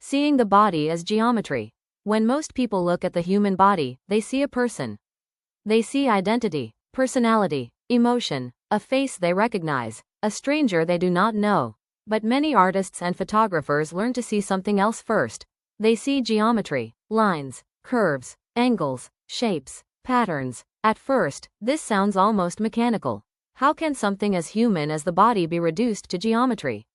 Seeing the body as geometry. When most people look at the human body, they see a person. They see identity, personality, emotion, a face they recognize, a stranger they do not know. But many artists and photographers learn to see something else first. They see geometry, lines, curves, angles, shapes, patterns. At first, this sounds almost mechanical. How can something as human as the body be reduced to geometry?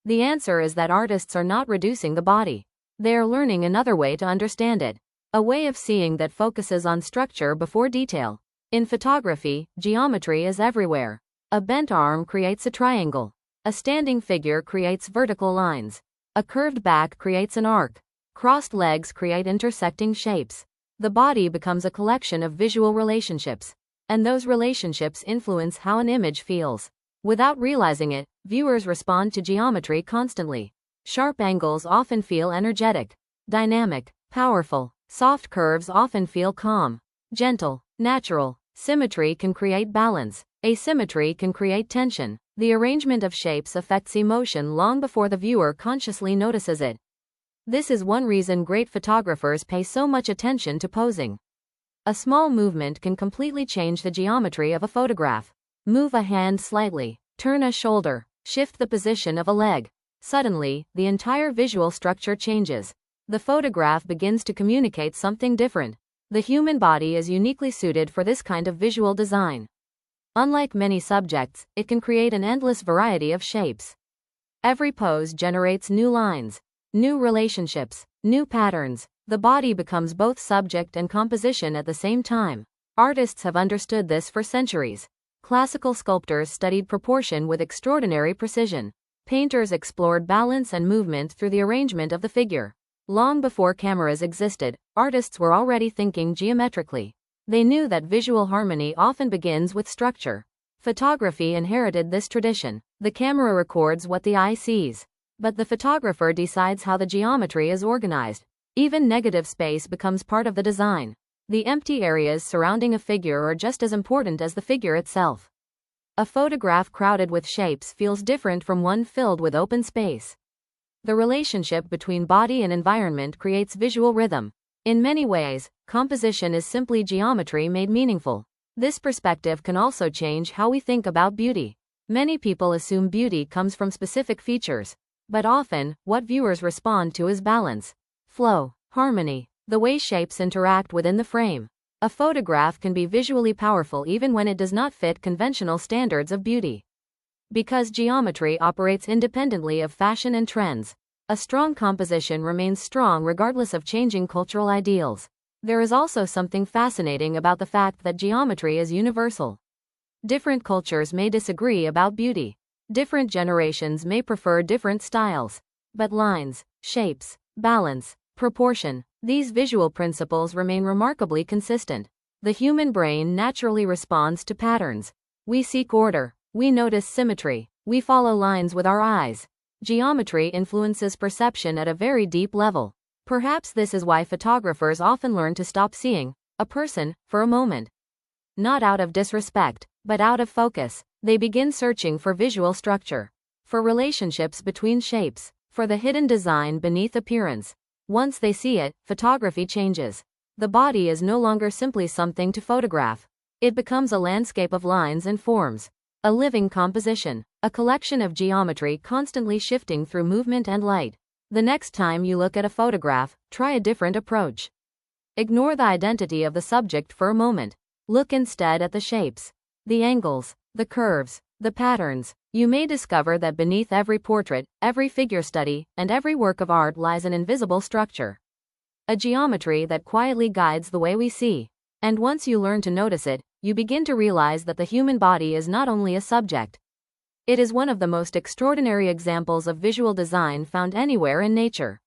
The answer is that artists are not reducing the body. They are learning another way to understand it. A way of seeing that focuses on structure before detail. In photography, geometry is everywhere. A bent arm creates a triangle. A standing figure creates vertical lines. A curved back creates an arc. Crossed legs create intersecting shapes. The body becomes a collection of visual relationships. And those relationships influence how an image feels. Without realizing it, viewers respond to geometry constantly. Sharp angles often feel energetic, dynamic, powerful. Soft curves often feel calm, gentle, natural. Symmetry can create balance. Asymmetry can create tension. The arrangement of shapes affects emotion long before the viewer consciously notices it. This is one reason great photographers pay so much attention to posing. A small movement can completely change the geometry of a photograph. Move a hand slightly, turn a shoulder, shift the position of a leg. Suddenly, the entire visual structure changes. The photograph begins to communicate something different. The human body is uniquely suited for this kind of visual design. Unlike many subjects, it can create an endless variety of shapes. Every pose generates new lines, new relationships, new patterns. The body becomes both subject and composition at the same time. Artists have understood this for centuries. Classical sculptors studied proportion with extraordinary precision. Painters explored balance and movement through the arrangement of the figure. Long before cameras existed, artists were already thinking geometrically. They knew that visual harmony often begins with structure. Photography inherited this tradition. The camera records what the eye sees, but the photographer decides how the geometry is organized. Even negative space becomes part of the design. The empty areas surrounding a figure are just as important as the figure itself. A photograph crowded with shapes feels different from one filled with open space. The relationship between body and environment creates visual rhythm. In many ways, composition is simply geometry made meaningful. This perspective can also change how we think about beauty. Many people assume beauty comes from specific features, but often, what viewers respond to is balance, flow, harmony, the way shapes interact within the frame. A photograph can be visually powerful even when it does not fit conventional standards of beauty. Because geometry operates independently of fashion and trends, a strong composition remains strong regardless of changing cultural ideals. There is also something fascinating about the fact that geometry is universal. Different cultures may disagree about beauty. Different generations may prefer different styles. But lines, shapes, balance, proportion, these visual principles remain remarkably consistent. The human brain naturally responds to patterns. We seek order. We notice symmetry. We follow lines with our eyes. Geometry influences perception at a very deep level. Perhaps this is why photographers often learn to stop seeing a person for a moment. Not out of disrespect, but out of focus. They begin searching for visual structure, for relationships between shapes, for the hidden design beneath appearance. Once they see it, photography changes. The body is no longer simply something to photograph. It becomes a landscape of lines and forms, a living composition, a collection of geometry constantly shifting through movement and light. The next time you look at a photograph, try a different approach. Ignore the identity of the subject for a moment. Look instead at the shapes, the angles, the curves, the patterns. You may discover that beneath every portrait, every figure study, and every work of art lies an invisible structure. A geometry that quietly guides the way we see. And once you learn to notice it, you begin to realize that the human body is not only a subject. It is one of the most extraordinary examples of visual design found anywhere in nature.